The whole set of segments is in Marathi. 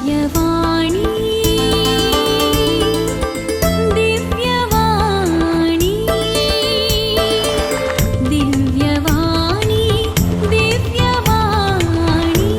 दिव्यवाणी दिव्यवाणी दिव्यवाणी दिव्यवाणी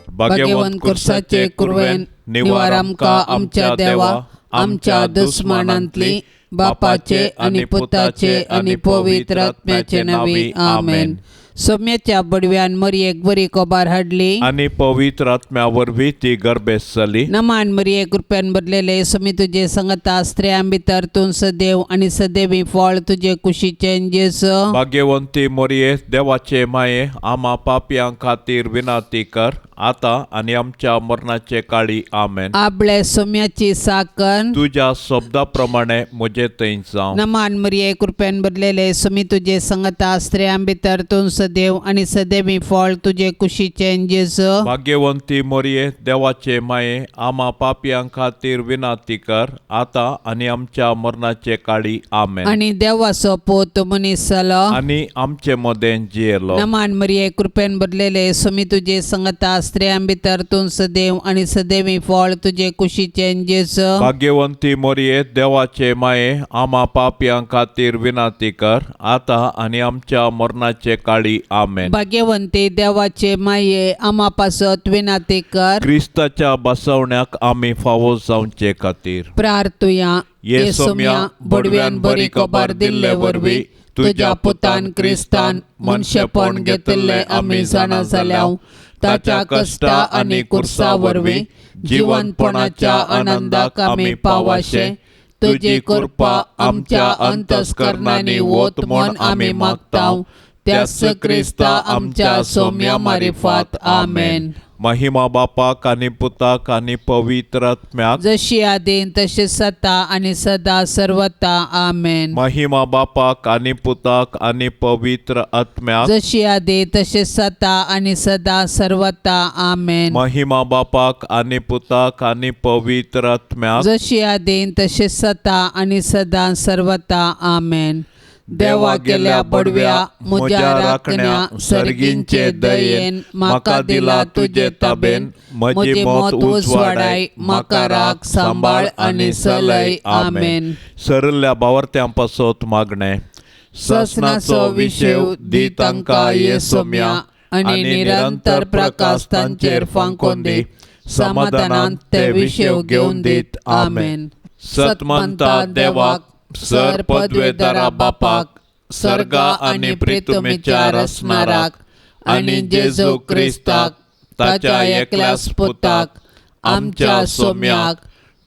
भाग्यवंत कुर्साचे कुर्वेन निवार आमकां आमच्या देवा आमच्या दुस्मनांतली बापाचे आणि पुताचे आणि पवित्र आत्म्याचे नावी आमेन. सौम्याच्या बडव्यान मरियेक बरी कोबार हाडली आणि पवित्र आत्म्यावर ती गर्भेस जाली. नमान मरिये कृपेन भरलेले समी तुझे संगता स्त्रियां भितर तूं सदैव आणि सदैवी फळ तुझे कुशीचे जेसो. भाग्यवंती मोरये देवाचे माये आम्हा पापयां खातीर विनाती कर आता आणि आमच्या मरणाचे काळी आमेन. आपले सौम्याची साकन तुझ्या शब्दाप्रमाणे म्हजे थंय जावं. नमान मरिये कृपेन भरलेले समी तुझे संगता स्त्रियां भितर तूं सदैव आणि सदैवी फळ तुझे कुशीचे जेसो. भाग्यवंती मोरये देवाचे माये आम्हा पापयां खातीर विनाती कर आता आणि आमच्या मरणाचे काळी आमेन. आणि देवाचो पोत मनीस जालो आणि आमचे मदें जियेलो. नमान मरिये कृपेन भरलेले समी तुझे संगता स्त्रियां भितर तूं सदैव आणि सदैवी फळ तुझे कुशीचे जेसो. भाग्यवंती मोरये देवाचे माये आम्हा पापयां खातीर विनाती कर आता आणि आमच्या मरणाचे काळी आमेन. भाग्यवंते देवाचे माये आम्हा पासत विनाती कर. क्रिस्ताच्या बसवण्याक आम्ही फावो जावचे खातीर प्रार्थुया येसोम्या बडव्यान बरी कोबार दिल्ले वरवी तुझ्या पुतान क्रिस्तान मनशेपण घेतले आम्ही जाणा जाल्याव ताच्या कष्टा आणि कुर्सा वरवी जीवनपणाच्या आनंदाक आम्ही पावाशे. तुझी कृपा आमच्या अंतस्करणांनी वोत म्हण आम्ही मागताव. त्यास क्रिस्ता आमच्या सौम्या मारिफात आमेन. महिमा बापाक आणि पुताक आणि पवित्र आत्म्याक जशी आदीन तशी सता आणि सदा सर्वता आमेन. महिमा बापाक आणि पुताक आणि पवित्र आत्म्याक जशी आदी तशी सता आणि सदा सर्वता आमेन. महिमा बापाक आणि पुताक आणि पवित्र आत्म्याक जशी आदीन तशी सता आणि सदा सर्वता आमेन. देवा गेल्या बडव्या म्हज्या राखण्या सर्गींचे दयेन म्हाका दिला तुझे ताबेन. म्हजी मोत उजवाडाय म्हाका राख सांबाळ आणि सलय आमेन. सरल्या बावरत्यां पासत मागणे ससनाचो विशेव दी तांकां येसोम्या आणि निरंतर प्रकाश तांचेर फांकोन दी. समाधानांत ते विशेव घेवन दीत आमेन. सतमंता देवाक सर पदवेदारा बापाक सर्गा आणि प्रितुमेच्या रसनाराक आणि जेजू क्रिस्ताक ताच्या एकल्याच पुताक आमच्या सौम्याक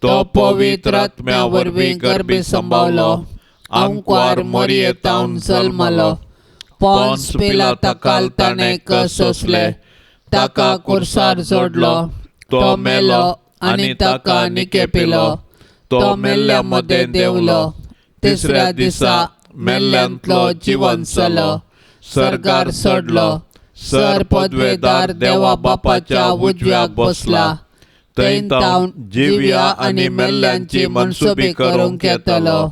तो पवित्र आत्म्या वरवीं गर्भी संभावलो. अंकुर मोरयेतावन जल्मलो. पोन्स पिलाताकाल ताणें कस सोंसले. ताका कुर्सार जोडलो. तो मेलो आणि ताका निकेपिलो. तो मेल्ल्या मदें देवलो. तिसऱ्या दिसा मेल्ल्यांतलो जिवंत जालो. सर्गार चडलो. सर पदवेदार देवा बापाच्या उजव्याक बसला. थंय तावन जिव्या आणि मेल्ल्यांची मनसुबी करूंक येतलो.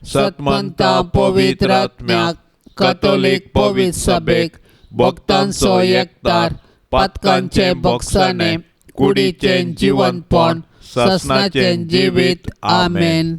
सतमंता पवित्र आत्म्याक कॅथोलिक पवित्र सभेक भक्तांचो एकतार पातकांचे भोगसाणे कुडीचें जिवंतपण ससनाचें जिवीत आमेन.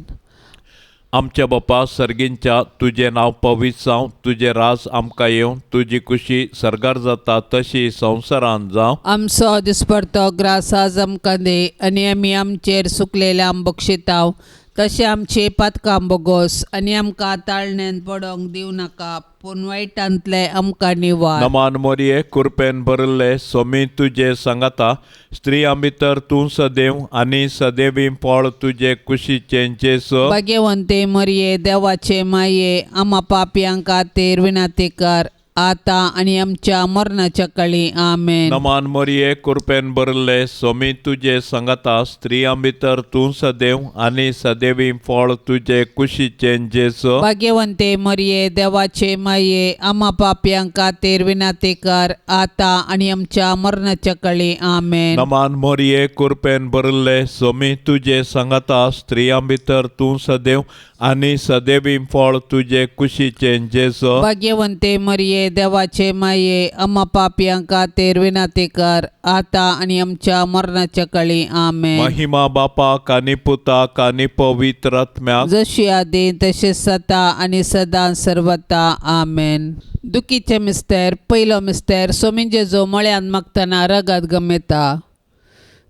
आमच्या बापा सर्गींच्या तुझे नाव पवित्र जावं. तुझे राज आमकां येवं. तुजी कुशी सर्गार जाता तशी संवसारांत जावं. आमचो दिसपडतो ग्रास आज आमकां दे आणि आमी आमचेर सुकलेल्या बक्षिताव. तशें आमची पातकां बोगोस आणि आमकां ताळण्यान पडोंक दिवं नाका पूण वायटांतले आमकां निवार. नमान मोरये कृपेन भरले सोमी तुझे सांगाता स्त्रियां भितर तूं सदैव आणि सदैवी फळ तुझे कुशीचे जेसो. भाग्यवंते मरिये देवाचे माये आम्हा पापयां खातीर विनाती कर आता आणि आमच्या मरणाच्या काळी आमेन. नमान मोरये कृपेन भरले सोमी तुझे सांगाता स्त्रियां भितर तूं सदैव आणि सदैवी फळ तुझे कुशीचे जेसो. भाग्यवंते मरिये देवाचे माये आम्हा पापयां खातीर विनाती कर आता आणि आमच्या मरणाच्या काळी आमेन. नमान मोरये कृपेन भरले सोमी तुझे सांगाता स्त्रियां भितर तूं सदैव आणि सदैवी फळ तुझे कुशीचे जेसो. भाग्यवंते मरिये मरिये देवाचे माये आम्हा पापियांका तेर विनाती कर आता आणि आमच्या मरणाच्या काळी आमेन. महिमा बापाक आणि पुताक आणि पवित्र आत्म्याक जशी आधी तसे सता आणि सदा सर्वता आमेन. दुखीचे मिस्तेर पयलो मिस्तेर सोमी जेजो मळ्यान मागतना रगात गमेता.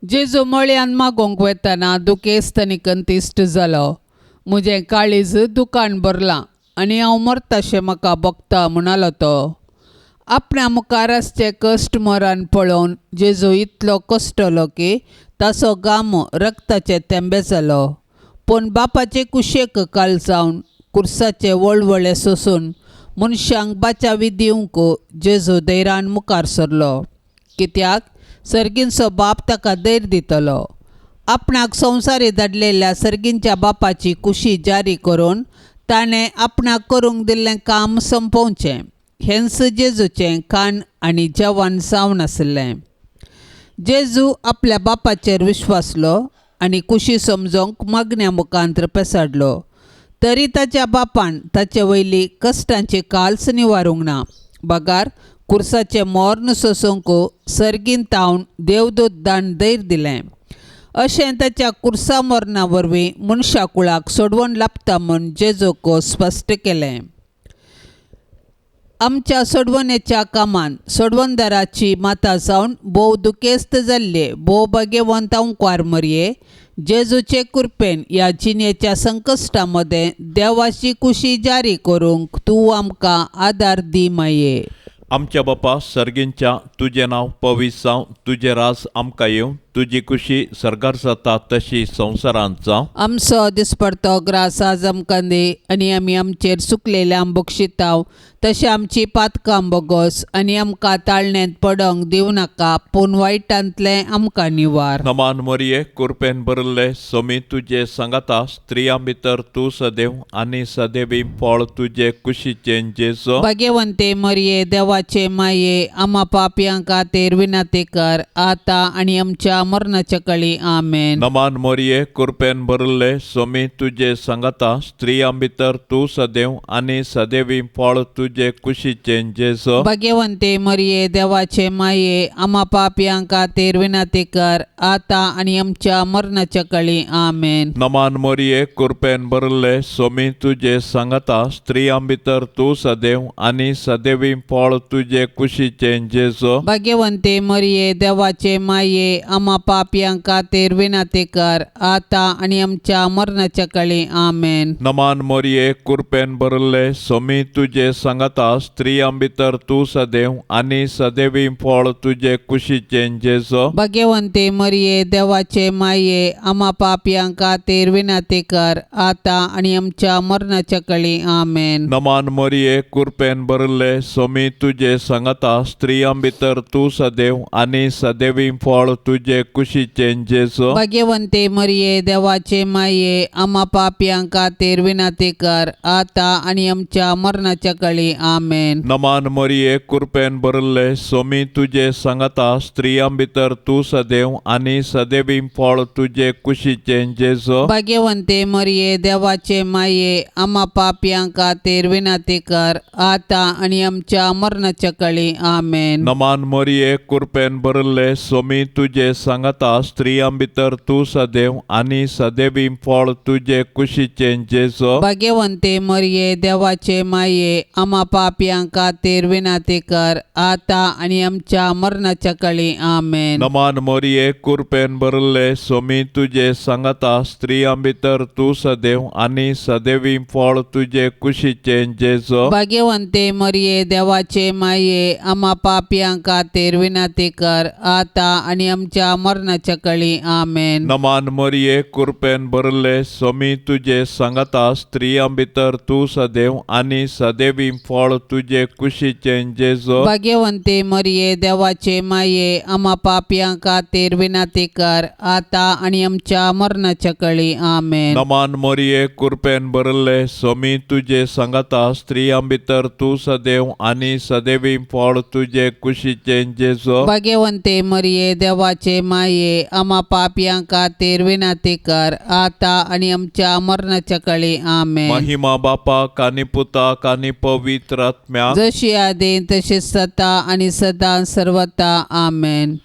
जेजो मळ्यान मागोंक वेतना दुखेस्तनिकन तिश्ट जालो. म्हजें काळीज दुकान भरलां आनी हांव मरताशें म्हाका भोगता म्हणालो तो. आपणा मुखार आसचे कश्ट मरण पळोवन जेजू इतलो कश्टलो की ताचो गाम रक्ताचे तेंबे जालो. पूण बापाचे कुशेक काल जावन कुर्साचे वळवळे सोसून मनशांक बाचावी दिवंक जेजू दैरान मुखार सरलो. कित्याक सर्गींचो बाप ताका दैर दितलो. आपणाक संवसारी धाडलेल्या सर्गींच्या बापाची कुशी जारी करून ताणें आपणाक करूंक दिल्लें काम संपोवचें हेंच जेजूचें खाण आनी जेवण जावन आसलें. जेजू आपल्या बापाचेर विश्वासलो आनी कुशी समजोवंक मागण्या मुखांत्र पेसाडलो. तरी ताच्या बापान ताचे वयली कश्टांची काल्स निवारूंक ना. बगार कुर्साचें मोर्न सोसूंक सर्गीन तावन देवदूत दान दैर दिलें. अशें ताच्या कुर्सा मोर्ना वरवीं मनशा कुळाक सोडवण लाभता म्हूण जेजूक स्पश्ट केलें. आमच्या सोडवणेच्या कामान सोडवणदाराची माता जावन भोव दुखेस्त जाल्ले भोव भाग्यवंत ओंकार मरये जेजूचे कृपेन ह्या जिणेच्या संकश्टा मदें देवाची कुशी जारी करूंक तूं आमकां आदार दी माये. आमच्या बापा सर्गींच्या तुजें नांव पवित्र जावं, तुजें राज आमकां येवं, तुजी कुशी सरकार जाता तशी संवसारांत जावं. आमचो दिसपडतो ग्रास आज आमकां दी आनी आमी आमचेर चुकलेल्या बक्षितांव तशें आमची पातकां बोगोस आनी आमकां ताळण्यांत पडोंक दिवं नाका पूण वायटांतलें आमकां निवार. नमान मरिये कृपेन भरले सोमी तुजे सांगाता स्त्रियां भितर तूं सदैव आनी सदैवी फळ तुजे कुशीचें जेजो. भाग्यवंते मरिये देवाचे माये आम्हा पापियांका तेर विनाती कर आता आनी आमच्या मरणाच्या काळी आमेन. नमान मरिये कृपेन भरले सोमी तुजे सांगाता स्त्रियां भितर तूं सदैव आनी सदैवी फळ तुजे कुशीचें जेजो. भाग्यवंते मरिये देवाचे माये आम्हा पापियांका तेर विनाती कर आता आनी आमच्या मरणाच्या काळी आमेन. नमान मरिये कृपेन भरले सोमी तुजे सांगाता स्त्रियां भितर तूं सदैव आनी सदैवी फळ तुजे कुशीचें जेजो. भाग्यवंते मरिये देवाचे माये आम्हा पापियांका तेर विनाती कर आता आनी आमच्या मरणाच्या काळी आमेन. नमान मरिये कृपेन भरले सोमी तुजे सांगाता स्त्रियां भितर तूं सदैव आनी सदैवी फळ तुजे कुशीचें जेजो. भाग्यवंते मरिये देवाचे माये आम्हा पापियांका तेर विनाती कर आता आनी आमच्या मरणाच्या काळी आमेन. नमान मरिये कृपेन भरले सोमी तुजे सांगाता स्त्रियां भितर तूं सदैव आनी सदैवी फळ तुजे कुशीचें जेजो. भाग्यवंते मरिये देवाचे माये आम्हा पापियांका तेर विनाती कर आता आनी आमच्या मरणाच्या काळी आमेन. नमान मरिये कृपेन भरले सोमी तुजे सांगाता स्त्रियां भितर तूं सदैव आनी सदैवी फळ तुजे कुशीचें जेजो. भाग्यवंते मरिये देवाचे माये आम्हा पापियांका तेर विनाती कर आता आनी आमच्या मरणाच्या काळी आमेन. नमान मरिये कृपेन भरले सोमी तुजे सांगाता स्त्रियां भितर तूं सदैव आनी सदैवी फळ तुजे कुशीचें जेजो. भाग्यवंते मरिये देवाचे माये आम्हा पापियांका तेर विनाती कर आता आनी आमच्या मरणाच्या काळी आमेन. नमान मरिये कृपेन भरले सोमी तुजे सांगाता स्त्रियां भितर तूं सदैव आनी सदैवी फळ तुजे कुशीचें जेजो. भाग्यवंते मरिये देवाचे माये आम्हा पापियांका तेर विनाती कर आता आनी आमच्या मरणाच्या काळी आमेन. नमान मरिये कृपेन भरले सोमी तुजे सांगाता स्त्रियां भितर तूं सदैव आनी सदैवी फळ तुजे कुशीचें जेजो. भाग्यवंते मरिये देवाचे माये आम्हा पापियांका तेर विनाती कर आता आनी आमच्या मरणाच्या काळी आमेन. नमान मरिये कृपेन भरले सोमी तुजे सांगाता स्त्रियां भितर तूं सदैव आनी सदैवी फळ तुजे कुशीचें जेजो. भाग्यवंते मरिये देवाचे माये आम्हा पापियां खातीर विनंती कर आता आणि आमच्या मरणाच्या काळी आमेन. महिमा बापाक आनी पुताक आनी पवित्र आत्म्याक जशी आदी तशीच सता आणि सदा सर्वता आमेन.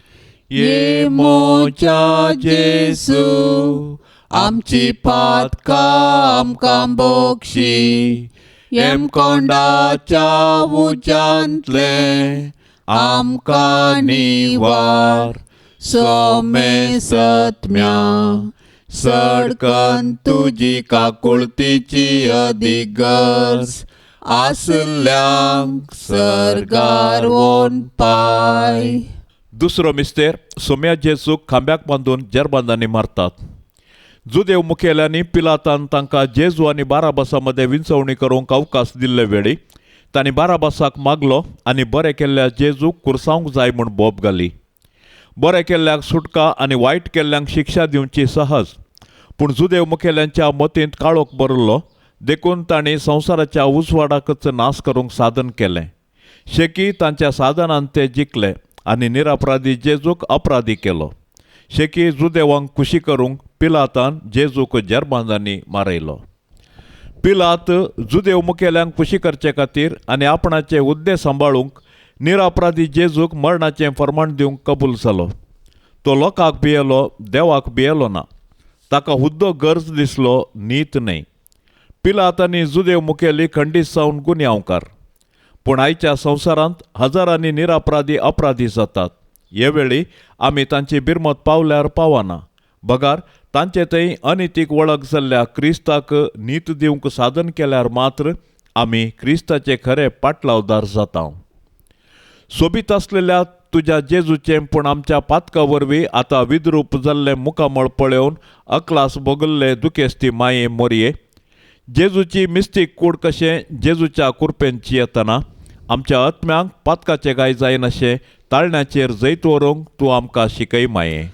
ये मोच्या जेसू आमची पातका आमकां बोगशी एम कोंडाच्या उज्यांतले आमकां निवार सोमे सत्म्या सडकन तुजी काकुळतीची अधिगर्ज आसल्यांक सरगार वोन पाय. दुसरो मिस्तेर सोम्या जेजूक खांब्याक बांदून जेरबंदांनी मारतात. जुदेव मुखेल्यांनी पिलातान तांकां जेजू आनी बाराबासा मदें विंचवणी करूंक अवकाश दिल्ले वेळी तांणी बाराबासाक मागलो आनी बरें केल्ल्या जेजूक कुरसावंक जाय म्हूण बोब घाली. बरें केल्ल्यांक सुटका आनी वायट केल्ल्यांक शिक्षा दिवची सहज, पूण जुदेव मुखेल्यांच्या मतींत काळोख भरलो देखून तांणी संवसाराच्या उजवाडाकच नाश करूंक साधन केलें. शेकी तांच्या साधनान ते जिखले आनी निरपराधी जेजूक अपराधी केलो. शेकी जुदेवांक खुशी करूंक पिलातान जेजूक जेरबंदांनी मारयलो. पिलात जुदेव मुखेल्यांक खुशी करचे खातीर आनी आपणाचे उद्देश सांबाळूंक निरपराधी जेजूक मरणाचें फर्माण दिवंक कबूल जालो. तो लोकांक भियेलो, देवाक भियेलो ना. ताका हुद्दो गरज दिसलो, नीत न्हय. पिलात आनी जुदेव मुखेली खंडीत जावन गुन्यांवकार. पूण आयच्या संवसारांत हजारांनी निरपराधी अपराधी जातात. हे वेळी आमी तांची बिरमत पावल्यार पावना. बगार तांचे थंय अनितीक वळख जाल्ल्या क्रिस्ताक नीत दिवंक साधन केल्यार मात्र आमी क्रिस्ताचे खरे पाटलावदार जाता. सोबीत आसलेल्या तुज्या जेजूचें पूण आमच्या पातका वरवीं आतां विद्रूप जाल्लें मुखामळ पळोवन अकलास भोगल्ले दुखेस्ती माये मोरये. जेजूची मिस्तीक कूड कशें जेजूच्या कुरपेंत येतना आमच्या आत्म्यांक पातकाचे गाय जायन अशें ताळण्याचेर जैत व्हरूंक तूं आमकां शिकय माये.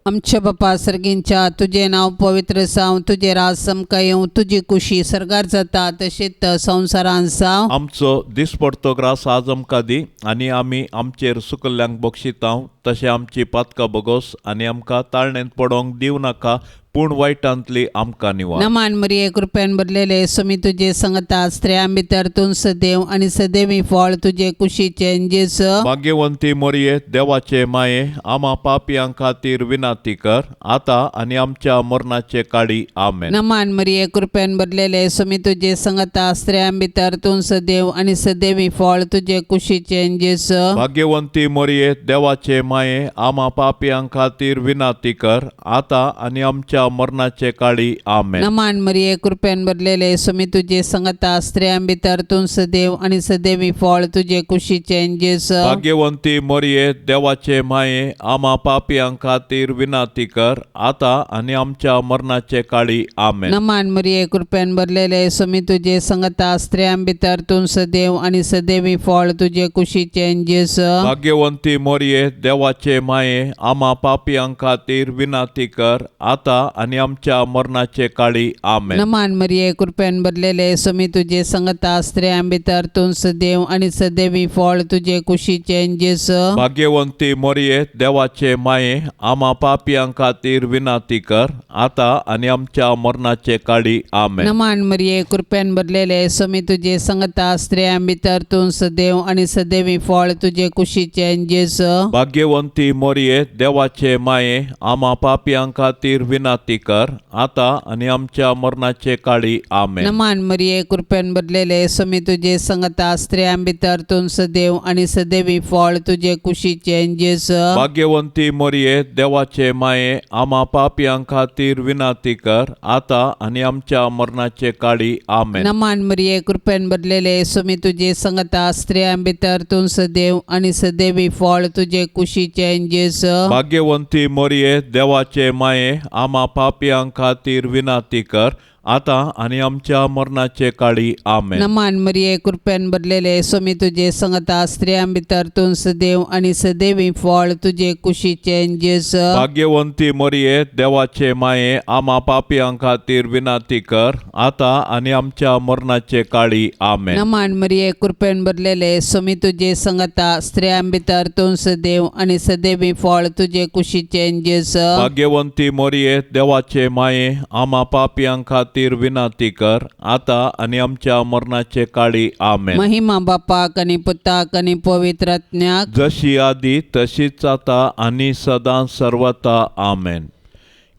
आमच्या बापा सर्गींच्या तुझे नाव पवित्र जावं, तुझे राज समका येवं, तुझी कुशी सरगार जाता तशीच संवसारांत जावं. आमचो दिसपडतो ग्रास आज आमकां दी आनी आमी आमचेर सुकल्ल्यांक बक्षितांव तशें आमची पातकां बगोस आनी आमकां ताळणेंत पडोंक दिव नाका पूण वायटांतली आमकां निवार. नमान मरिये कृपेन भरलेले सुमी तुझे संगता स्त्रियां भितर तूं सदैव आणि सदैवी फळ तुझे कुशीचे जेस. भाग्यवंती मोरये देवाचे माये आम्हा पापियां खातीर विनंती कर आता आनी आमच्या मरणाचे काळी आमेन. नमान मरिये कृपेन भरलेले सुमी तुझे संगता स्त्रियां भितर तूं सदैव आणि सदैवी फळ तुझे कुशीचे जेस. भाग्यवंती मोरये देवाचे माये आम्हा पापियां खातीर विनंती कर आता आनी आमच्या मरणाचे काळी आमेन. नमान मरिये कृपेन भरलेले सुमी तुझे संगता स्त्रियां भितर तूं सदैव आणि सदैवी फळ तुझे कुशीचे जेस. भाग्यवंती मोरये देवाचे माये आम्हा पापियां खातीर विनंती कर आता आनी आमच्या मरणाचे काळी आमेन. नमान मरिये कृपेन भरलेले सुमी तुझे संगता स्त्रियां भितर तूं सदैव आणि सदैवी फळ तुझे कुशीचे जेस. भाग्यवंती मोरये देवाचे माये आम्हा पापियां खातीर विनंती कर आता आनी आमच्या मरणाचे काळी आमेन. नमान मरिये कृपेन भरलेले सुमी तुझे संगता स्त्रियां भितर तूं सदैव आणि सदैवी फळ तुझे कुशीचे जेस. भाग्यवंती मोरये देवाचे माये आम्हा पापियां खातीर विनंती कर आता आनी आमच्या मरणाचे काळी आमेन. नमान मरिये कृपेन भरलेले सुमी तुझे संगता स्त्रियां भितर तूं सदैव आणि सदैवी फळ तुझे कुशीचे जेस. भाग्यवंती मोरये देवाचे माये आम्हा पापियां खातीर विनंती कर आता आनी आमच्या मरणाचे काळी आमेन. नमान मरिये कृपेन भरलेले सुमी तुझे संगता स्त्रियां भितर तूं सदैव आणि सदैवी फळ तुझे कुशीचे जेस. भाग्यवंती मोरये देवाचे माये आम्हा पापियां खातीर विनंती कर आता आनी आमच्या मरणाचे काळी आमेन. नमान मरिये कृपेन भरलेले सुमी तुझे संगता स्त्रियां भितर तूं सदैव आणि सदैवी फळ तुझे कुशीचे जेस. भाग्यवंती मोरये देवाचे माये आम्हा पापियां खातीर विनंती कर आता आणि आमच्या मरणाचे काळी आमेन. नमान मरिये कृपेन भरलेले स्वामी तुझे संगता स्त्रियां भितर तूं सदैव आणि सदैवी फळ तुझे कुशीचे जेस. भाग्यवंती मरिये देवाचे माये आम्हा पापियां खातीर विनाती कर आता आणि आमच्या मरणाचे काळी आमेन. नमान मरिये कृपेन भरलेले स्वामी तुझे संगता स्त्रियां भितर तूं सदैव आणि सदैवी फळ तुझे कुशीचे जेस. भाग्यवंती मरिये देवाचे माये आम्हा पापियां खातीर विनाती कर आता आणि आमच्या मरणाचे काळी आमेन. महिमा बापाक आणि पुताक आणि पवित्रात्म्याक जशी आधी तशीच आता आणि सदा सर्वता आमेन.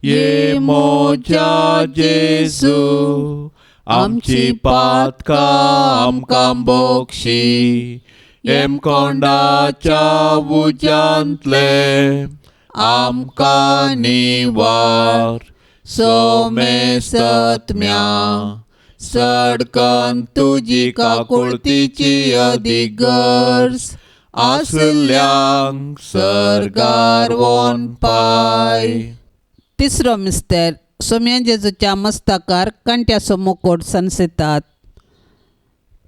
ये मोच्या जेजू आमची पातका आमकां बोगशी एम कोंडाच्या उजांतले आमकां निवार सोमे सत्म्या सडकन तुजी काकुळतीची अधिगर्स आसल्यांक सरगार वोन पाय. तिसरो मिस्तेर सोम्या जेजूच्या मस्तकार कंट्याचो मुकुट सनसितात.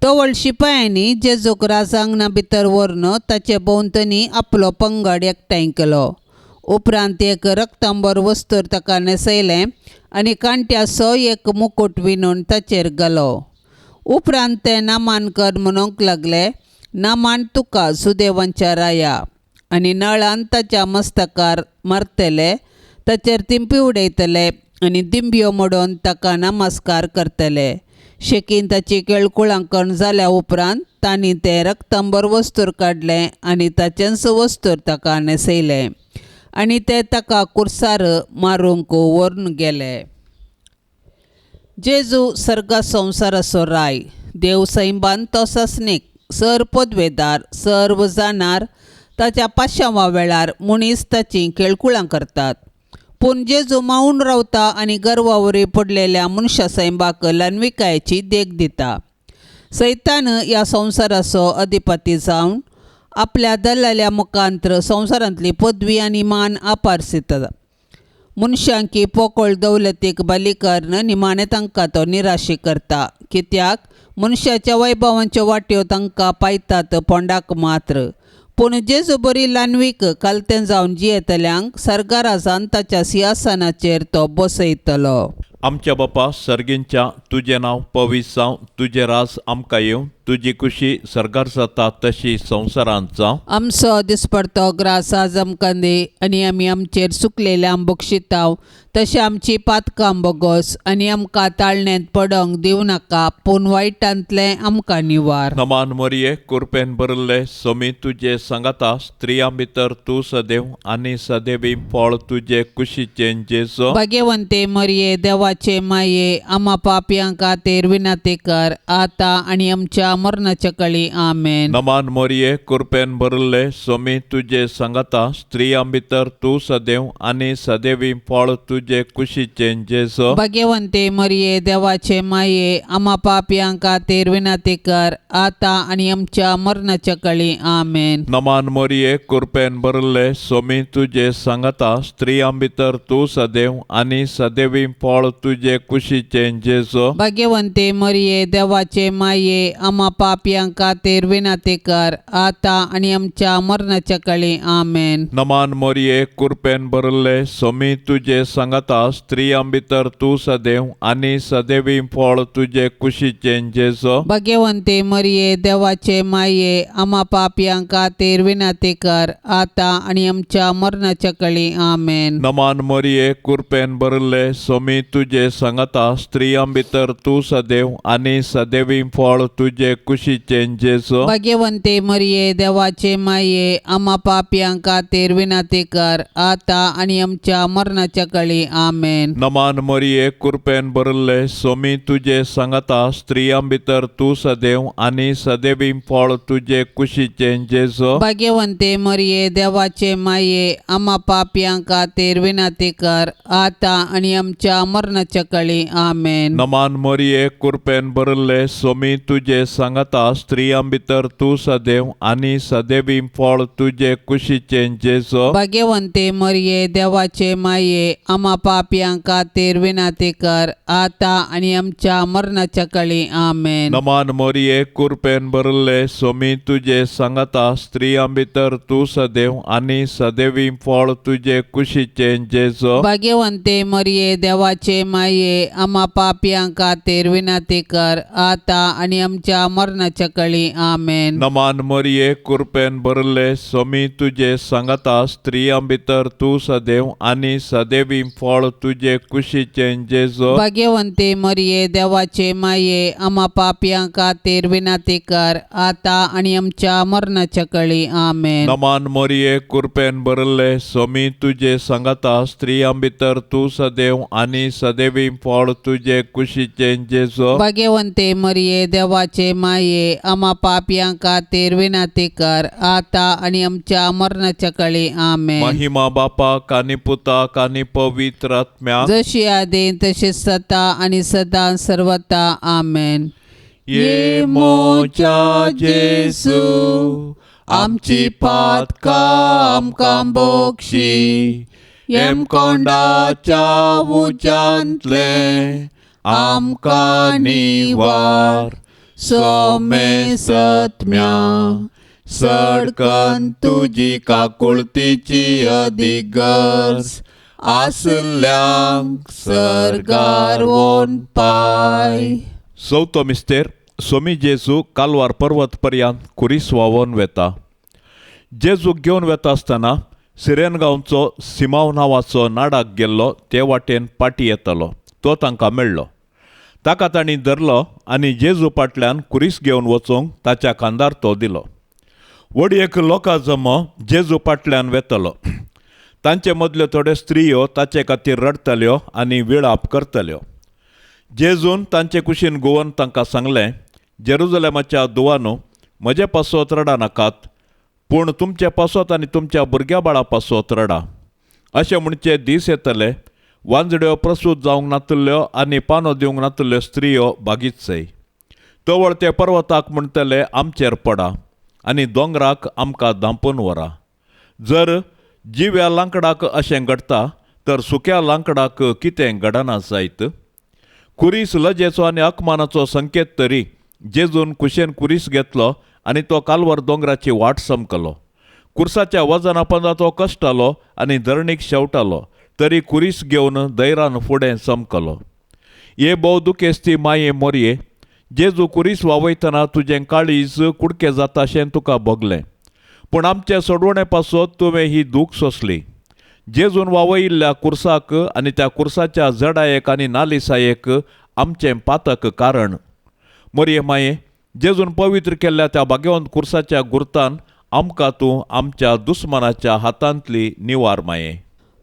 तो शिपायांनी जेजूक राजांगणा भितर व्हरून ताचे भोंवतणी आपलो पंगड एकठांय केलो. उपरांत एक रक्तांबर वस्तूर ताका न्हेसयलें आनी कांट्याचो एक मुकुट विणून ताचेर घालो. उपरांत ते नामानकर म्हणूंक लागले, नामान तुका सुदेवांच्या राया. आनी नळान ताच्या मस्तकार मारतले, ताचेर तिंपी उडयतले आनी दिंब्यो मोडून ताका नमस्कार करतले. शेकीन ताची केळकुळांकण जाल्या उपरांत तांणी तें रक्तांबर वस्तूर काडलें आनी ताचेंच वस्तूर ताका न्हेसयलें आनी ते ताका कुर्सार मारूंक व्हरून गेले. जेजू सर्गा संवसाराचो राय देव सैबान तो सस्नीक सर पदवेदार सर्व जाणार ताच्या पाशांवा वेळार मनीस ताची केळकुळां करतात. पूण जेजू मावून रावता आनी गर्वावरी पडलेल्या मनशा सैबाक लान्विकायेची देख दिता. सैतान ह्या संवसाराचो अधिपती जावन आपल्या दल्लाल्या मुखांत्र संवसारांतली पदवी आनी मान आपारसिता. मनशांकी पोकळ दौलतीक बली करून निमाणें तांकां तो निराशी करता. कित्याक मनशाच्या वैभवांच्यो वाट्यो तांकां पायतात पोंडाक मात्र. पूण जेजू बरी लान्वीक कालतें जावन जियेतल्यांक सर्गाराजान ताच्या सिंहासनाचेर तो बसयतलो. आमच्या बापा सर्गींच्या तुजें नांव पवित्र जावं, तुजें राज आमकां येवं, तुजी खुशी सर्गार जाता तशी संवसारांत जावं. आमचो दिसपडतो ग्रास आज आमकां दी आनी आमी आमचेर चुकलेल्या बक्षितांव तशें आमची पातकां बोगोस आनी आमकां ताळण्यांत पडोंक दिवं नाका पूण वायटांतलें आमकां निवार. नमान मरिये कृपेन भरले सोमी तुजे सांगाता स्त्रियां भितर तूं सदैव आनी सदैवी फळ तुजे कुशीचें जेजू. भाग्यवंते मरिये देवाचे माये आम्हा पापयां खातीर विनाती कर आता आनी आमच्या मरणाच्या काळी आमेन. नमान मरिये कृपेन भरले सोमी तुजे सांगाता स्त्रियां भितर तूं सदैव आनी सदैवी फळ तुजे कुशीचें जेजू. भाग्यवंते मरिये देवाचे माये आम्हा पापयां खातीर विनाती कर आता आनी आमच्या मरणाच्या काळी आमेन. नमान मरिये कृपेन भरले सोमी तुजे सांगाता स्त्रियां भितर तूं सदैव आनी सदैवी फळ तुजे कुशीचें जेजू. भाग्यवंते मरिये देवाचे माये आम्हा पापयां खातीर विनाती कर आता आनी आमच्या मरणाच्या काळी आमेन. नमान मरिये कृपेन भरले सोमी तुजे सांगाता स्त्रियां भितर तूं सदैव आनी सदैवी फळ तुजे कुशीचें जेजू. भाग्यवंते मरिये देवाचे माये आम्हा पापयां खातीर विनाती कर आता आनी आमच्या मरणाच्या काळी आमेन. नमान मरिये कृपेन भरले सोमी तुजे सांगाता स्त्रियां भितर तूं सदैव आनी सदैवी फळ तुजे कुशीचें जेजू. भाग्यवंते मरिये देवाचे माये आम्हा पापयां खातीर विनाती कर आता आनी आमच्या मरणाच्या काळी आमेन. नमान मरिये कृपेन भरले सोमी तुजे सांगाता स्त्रियां भितर तूं सदैव आनी सदैवी फळ तुजे कुशीचें जेजू. भाग्यवंते मरिये देवाचे माये आम्हा पापयां खातीर विनाती कर आता आनी आमच्या मरणाच्या काळी आमेन. नमान मरिये कृपेन भरले सोमी तुजे सांगता स्त्रियां भितर तूं सदैव आनी सदैवी फळ तुजे कुशीचे जेजो. भाग्यवंते मरिये देवाचे माये आम्हा पापियां खातीर विनाती कर आता आणि आमच्या मरणाच्या काळी आमेन. नमान मोरये कृपेन भरले सोमी तुजे सांगता स्त्रियां भितर तूं सदैव आनी सदैवी फळ तुजे कुशीचे जेजो. भाग्यवंते मरिये देवाचे माये आम्हा पापियां खातीर विनाती कर आता आणि आमच्या मरणाच्या काळी आमेन. नमान मोरये कृपेन भरले सोमी तुजे सांगता स्त्रियां भितर तूं सदैव आनी सदैवी फळ तुजे कुशीचे जेजो. भाग्यवंते मरिये देवाचे माये आम्हा पापियां खातीर विनाती कर आता आणि आमच्या मरणाच्या काळी आमेन. नमान मोरये कृपेन भरले सोमी तुजे सांगता स्त्रियां भितर तूं सदैव आनी सदैवी फळ तुजे कुशीचे जेजो. भाग्यवंते मरिये देवाचे माये आम्हा पापियां खातीर विनाती कर आता आणि आमच्या मरणाच्या काळी आमेन. महिमा बापाक आनी पुताक आनी पवित्र आत्म्याक जशी आदी तशीच सता आणि सदा सर्वता आमेन. ये मोच्या जेसू आमची पातका आमकां बोगशी एम कोंडाच्या उज्यांतले आमकां निवार सोमे सत्म्या सडकन तुजी काकुळतीची अधिगर्ज आसल्यांक सरगार वोन पाय. चवथो मिस्तेर सोमी जेजू कालवार पर्वत पर्यंत कुरीस व्हांवून वेता. जेजू घेवन वेता आसतना सिरेन गांवचो सिमाव नांवाचो नाडाक गेल्लो ते वाटेन पाटी येतालो. तो तांकां मेळ्ळो. ताका तांणी धरलो आनी जेजू फाटल्यान कुरीस घेवन वचूंक ताच्या खांदार तो दिलो. वडयेक लोकां जमो जेजू फाटल्यान वेतलो. तांचे मदल्यो थोड्यो स्त्रियो ताचे खातीर रडतल्यो आनी विळाप करतल्यो. जेजून तांचे कुशीन घुंवन तांकां सांगलें, जेरुजलेमाच्या दुवानो म्हजे पासोत रडा नाकात, पूण तुमचे पासोत आनी तुमच्या भुरग्या बाळा पासोत रडा. अशें म्हणचे दीस येतले वांजड्यो प्रसूत जावंक नातल्यो आनी पानो दिवंक नातल्यो स्त्रियो बागीत जाय. तवळ ते पर्वताक म्हणटले आमचेर पडा आनी दोंगराक आमकां धांपून व्हरा. जर जिव्या लांकडाक अशें घडटा तर सुक्या लांकडाक कितें घडना जायत. कुरीस लजेचो आनी अकमानाचो संकेत तरी जेजून कुशेन कुरीस घेतलो आनी तो कालवार दोंगराची वाट समकलो. कुर्साच्या वजना पंदा तो कश्टालो आनी धरणीक शेवटालो तरी कुरीस घेवन दैरान फुडें समकलो. ये भोव दुखेस्ती माये मोरये, जेजू कुरीस वावयतना तुजें काळीज कुडकें जाताशें तुका भोगलें, पूण आमचे सोडवणे पासत तुवें ही दूख सोंसली. जेजून वावयिल्ल्या कुर्साक आनी त्या कुर्साच्या जडायेक आनी नालिसायेक आमचें पातक कारण. मोरये माये, जेजून पवित्र केल्ल्या त्या भाग्यवंत कुर्साच्या गुर्तान आमकां तूं आमच्या दुस्मनाच्या हातांतली निवार माये.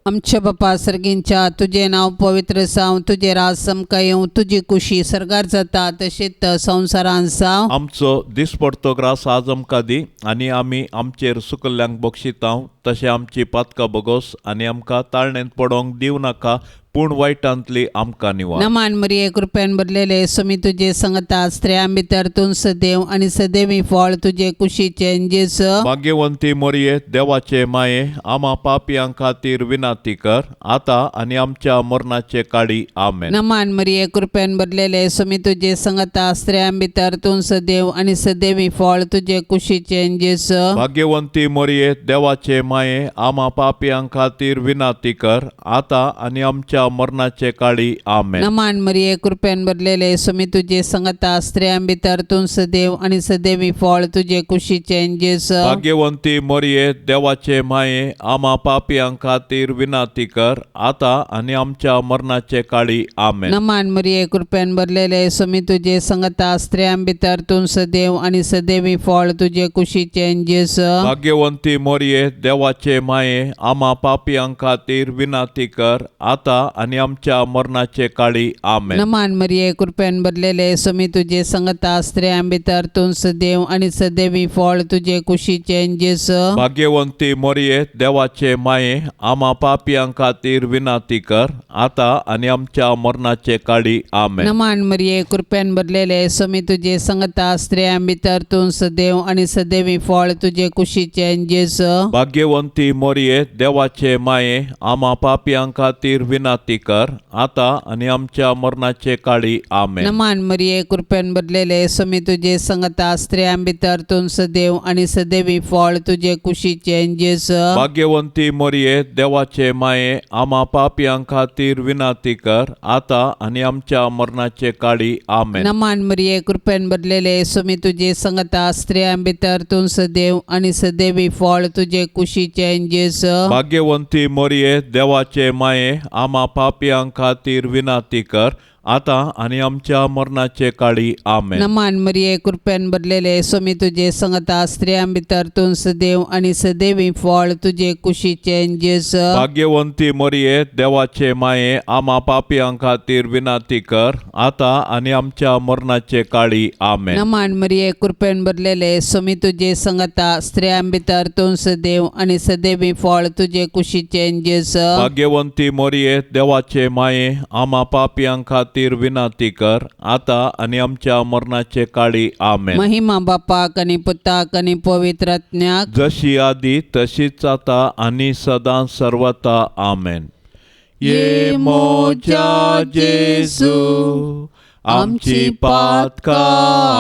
आमच्या बापा सर्गींच्या तुझे नाव पवित्र जावं, तुझे राज समका येवं, तुझी कुशी सरगार जाता तशीच संवसारांत जावं. आमचो दिसपडतो ग्रास आज आमकां दी आनी आमी आमचेर सुकल्ल्यांक बक्षितांव, तशें आमची पातकां बोगोस आनी आमकां ताळणेंत पडोवंक दिवं नाका, पूण वायटांतली आमकां निवार. नमान मरिये कृपेन भरलेले सोमी तुझे सांगता स्त्रियां भितर तूं सदैव आनी सदैवी फळ तुझे कुशीचे जेजू. भाग्यवंती मोरये देवाचे माये, आम्हा पापियां खातीर विनाती कर आता आनी आमच्या मरणाचे काळी आमेन. नमान मरिये कृपेन भरलेले सोमी तुझे सांगता स्त्रियां भितर तूं सदैव आनी सदैवी फळ तुझे कुशीचे जेजू. भाग्यवंती मोरये देवाचे माये, आम्हा पापियां खातीर विनाती कर आता आनी आमच्या मरणाचे काळी आमेन. नमान मरिये कृपेन भरलेले सोमी तुझे सांगता स्त्रियां भितर तूं सदैव आनी सदैवी फळ तुझे कुशीचे जेजू. भाग्यवंती मोरये देवाचे माये, आम्हा पापियां खातीर विनाती कर आता आनी आमच्या मरणाचे काळी आमेन. नमान मरिये कृपेन भरलेले सोमी तुझे सांगता स्त्रियां भितर तूं सदैव आनी सदैवी फळ तुझे कुशीचे जेजू. भाग्यवंती मोरये देवाचे माये, आम्हा पापियां खातीर विनाती कर आता आणि आमच्या मरणाचे काळी आमेन. नमान मरिये कृपेन भरलेले स्वामी तुझे संगता स्त्रियां भितर तूं सदैव आणि सदैवी फळ तुझे कुशीचे जेस. भाग्यवंती मोरये देवाचे माये आम्हा पापियां खातीर विनाती कर आता आणि आमच्या मरणाचे काळी आमेन. नमान मरिये कृपेन भरलेले स्वामी तुझे संगता स्त्रियां भितर तूं सदैव आणि सदैवी फळ तुझे कुशीचे जेस. भाग्यवंती मोरये देवाचे माये आम्हा पापियां खातीर विनाती कर आता आणि आमच्या मरणाचे काळी आमेन. नमान मरिये कृपेन भरलेले स्वामी तुझे संगता स्त्रियां भितर तूं सदैव आणि सदैवी फळ तुझे कुशीचे जेस. भाग्यवंती मोरये देवाचे माये आम्हा पापियां खातीर विनाती कर आता आणि आमच्या मरणाचे काळी आमेन. नमान मरिये कृपेन भरलेले स्वामी तुझे संगता स्त्रियां भितर तूं सदैव आणि सदैवी फळ तुझे कुशीचे जेस. भाग्यवंती मोरये देवाचे माये आम्हा पापियां खातीर विनाती कर आता आणि आमच्या मरणाचे काळी आमेन. नमान मरिये कृपेन भरलेले स्वामी तुझे संगता स्त्रियां भितर तूं सदैव आणि सदैवी फळ तुझे कुशीचे जेस. भाग्यवंती मोरये देवाचे माये आम्हा पापियां खातीर विनाती कर आता आणि आमच्या मरणाचे काळी आमेन. नमान मरिये कृपेन भरलेले स्वामी तुझे संगता स्त्रियां भितर तूं सदैव आणि सदैवी फळ तुझे कुशीचे जेस. भाग्यवंती मोरये देवाचे माये आम्हा पापियां खातीर विनाती कर आता आणि आमच्या मरणाचे काळी आमेन. महिमा बापाक आणि पुताक आणि पवित्र आत्म्याक जशी आधी तशीच आता आणि सदा सर्वता आमेन. ये मोच्या जेसू आमची पातका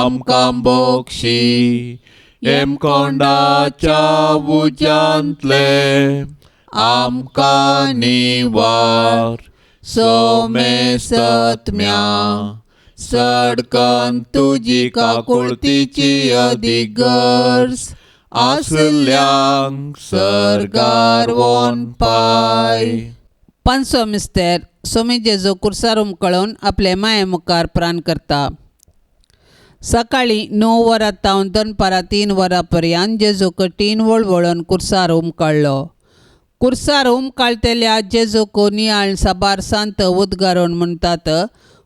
आमकां बोक्षी एम कोंडाच्या उज्यांतले आमकां निवार सोमे सत्म्या सडकन तुजी काकुळतीची अधिगर्स आसल्यांक सरगार वोन पाय. पांचवो मिस्तेर स्वामी जेजू कुर्सार उमकळून आपले माये मुखार प्राण करता. सकाळी 9 वरां तावन दनपारां 3 वरां पर्यंत जेजूक टीन वळवळून कुर्सार उमकळ्ळो. कुर्सार उमकळतेल्या जेजूक नियाळ साबार सांत उद्गारून म्हणटात,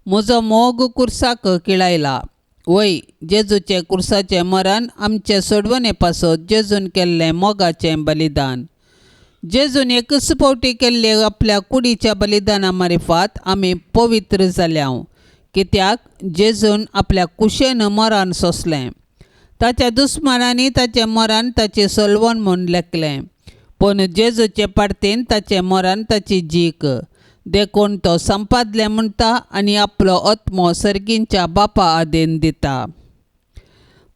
म्हजो मोग कुर्साक किळायला. वय जेजूचे कुर्साचें मरण आमचे सोडवणे पासत जेजून केल्लें मोगाचें बलिदान. जेजून एकच फावटी केल्ले आपल्या कुडीच्या बलिदाना मार्फत आमी पवित्र जाल्याव. कित्याक जेजून आपल्या कुशेन मरण सोंसलें. ताच्या दुस्मानांनी ताचें मरण ताची सोलवण म्हूण लेखलें. पूण जेजूचे पार्तेन ताचें मरण ताची जीक देखून तो संपादलें म्हणटा आनी आपलो आत्मो सर्गींच्या बापा आदेन दिता.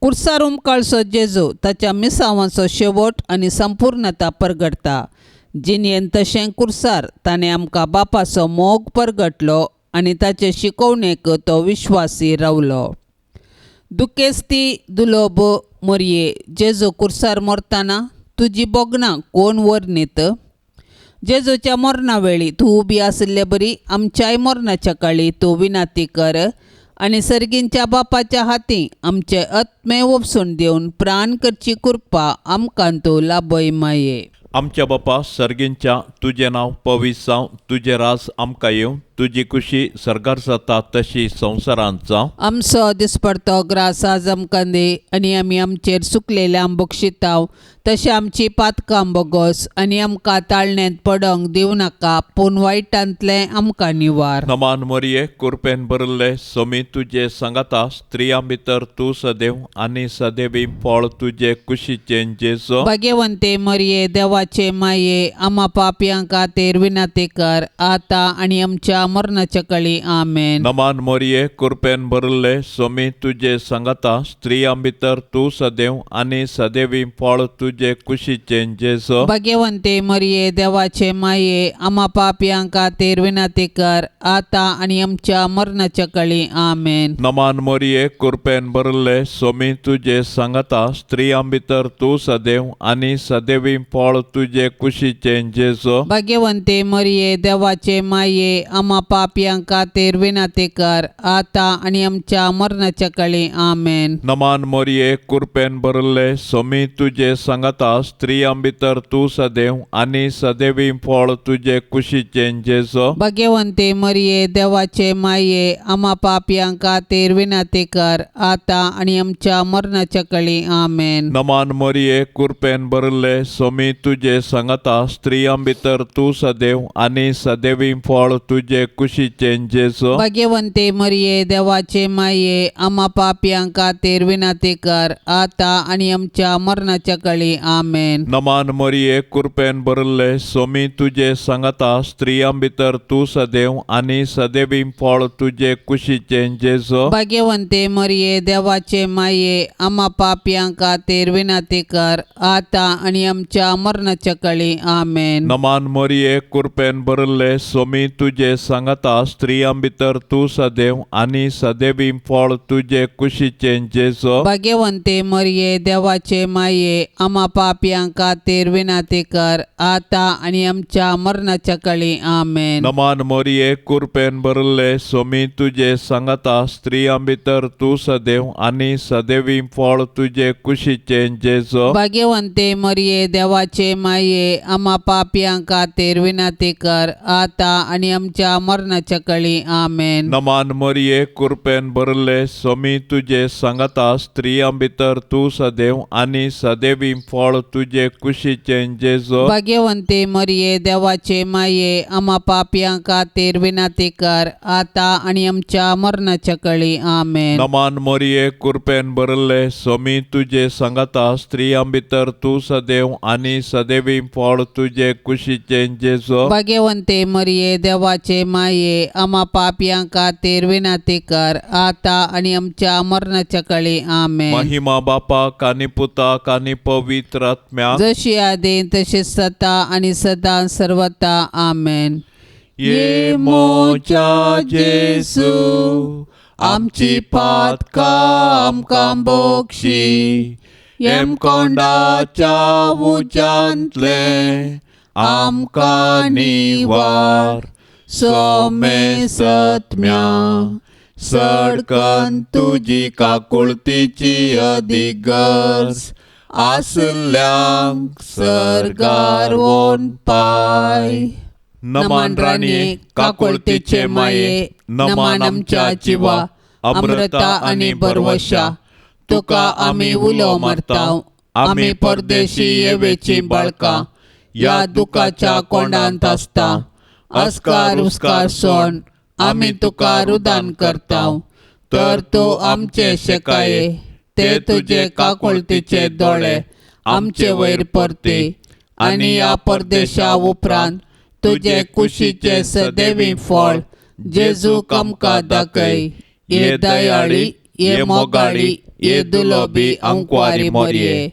कुर्सार उमकळसो जेजू ताच्या मिसावांचो शेवट आनी संपूर्णता परगडता. जिणेन तशें कुर्सार ताणें आमकां बापाचो मोग परगटलो आनी ताचे शिकवणेक तो विश्वासी रावलो. दुखेस्ती दुलोब मोरये जेजू कुर्सार मरतना तुजी बोगणां कोण वर न्हीत. जेजूच्या मरणा वेळी तूं उबी आसले बरी आमच्याय मरणाच्या काळी तूं विनाती कर आनी सर्गींच्या बापाच्या हातीं आमचे आत्मे वपसून दिवन प्राण करची कृपा आमकां तूं लाबय माये. आमच्या बापा सर्गींच्या तुझे नाव पवित्र जावं, तुझे राज आमकां येवं, तुजी खुशी सरकार जाता तशी संवसारांत जावं. आमचो दिसपडतो ग्रास आज आमकां दे आनी आमी आमचेर सुकलेल्यांक बक्षिताव तशें आमची पातकां बोगोस आनी आमकां ताळण्यांत पडोंक दिवं नाका पूण वायटांतलें आमकां निवार. नमान मोरये कृपेन भरले स्वामी तुजे सांगाता स्त्रियां भितर तूं सदैव आनी सदैवी फळ तुजे कुशीचें जेजू. भाग्यवंते मरिये देवाचे माये आम्हा पापयां खातीर विनाती कर आता आनी आमच्या मरणाच्या काळी आमेन. नमान मोरये कृपेन भरले स्वामी तुजे सांगाता स्त्रियां भितर तूं सदैव आनी सदैवी फळ तुजे कुशीचें जेजू. भाग्यवंते मरिये देवाचे माये आम्हा पापयां खातीर विनाती कर आता आनी आमच्या मरणाच्या काळी आमेन. नमान मोरये कृपेन भरले स्वामी तुजे सांगाता स्त्रियां भितर तूं सदैव आनी सदैवी फळ तुझे कुशीचे जेजो भाग्यवंते मरिये देवाचे माये आम्हा पापियांक खातीर विनंती कर आता आणि आमच्या मरणाच्या काळी आमेन. नमान मोरये कृपेन भरले सोमी तुझे सांगता स्त्रियां भितर तू सदैव आणि सदैवी फळ तुझे कुशीचे जेजो भाग्यवंते मरिये देवाचे माये आम्हा पापियांक खातीर विनंती कर आता आणि आमच्या मरणाच्या काळी आमेन. नमान मोरये कृपेन भरले सोमी तुझे सांगता स्त्रियां भितर तू सदैव आणि सदैवी फळ तुझे कुशीचे जेजो भाग्यवंते मरिये देवाचे माये आम्हा पापियांक खातीर विनंती कर आता आणि आमच्या मरणाच्या काळी आमेन. नमान मोरये कृपेन भरले सोमी तुझे सांगता स्त्रियां भितर तू सदैव आणि सदैवी फळ तुझे कुशीचे जेजो भाग्यवंते मरिये देवाचे माये आम्हा पापियांक खातीर विनंती कर आता आणि आमच्या मरणाच्या काळी आमेन. नमान मोरये कृपेन भरले सोमी तुझे सांगता स्त्रियां भितर तू सदैव आणि सदैवी फळ तुझे कुशीचे जेजो भाग्यवंते मरिये देवाचे माये आम्हा पापियांक खातीर विनंती कर आता आणि आमच्या मरणाच्या काळी आमेन. नमान मोरये कृपेन भरले सोमी तुझे सांगता स्त्रियां भितर तू सदैव आणि सदैवी फळ तुझे कुशीचे जेजो भाग्यवंते मरिये देवाचे माये आम्हा पापियांक खातीर विनंती कर आता आणि आमच्या मरणाच्या काळी आमेन. नमान मोरये कृपेन भरले सोमी तुझे सांगता स्त्रियां भितर तू सदैव आणि सदैवी फळ तुझे कुशीचे जेजो भाग्यवंते मरिये देवाचे माये आम्हा पापियांक खातीर विनंती कर आता आणि आमच्या मरणाच्या काळी आमेन. नमान मोरये कृपेन भरले सोमी तुझे सांगता स्त्रियां भितर तू सदैव आणि सदैवी फळ तुझे कुशीचे जेजो भाग्यवंते मरिये देवाचे माये आम्हा पापियांक खातीर विनंती कर आता आणि आमच्या मरणाच्या काळी आमेन. महिमा बापाक आणि पुताक आणि पवित्र आत्म्याक जशी आदीन तशी सता आणि सदा सर्वता आमेन. ये मोच्या जेसू आमची पातका आमकां बोगशी एम कोंडाच्या उजांतले आमकां निवार सोमे सत्म्या सडकन तुजी काकुळतीची अधिगर्ज आसल्यांक सरगार वोन पाय. नमान राणीये काकुळतीचे माये नमान आमच्या जिवा अमृता आणि बरवशा तुका आमी उलो मारताव. आमी परदेशी येवेची बाळकां या दुखाच्या कोंडांत आसता. अस्कार उस्कार सोड आमी तुका रुदान करताव. तर तूं आमचे शेकाये ते तुजे काकुळतीचे दोळे आमचे वयर परती आणि या परदेशा उपरांत तुजे कुशीचे सदैवी फळ जेजूक आमकां दाखय. ये दयाळी ये मोगाळी ये दुलोबी अंकवारी मोरये.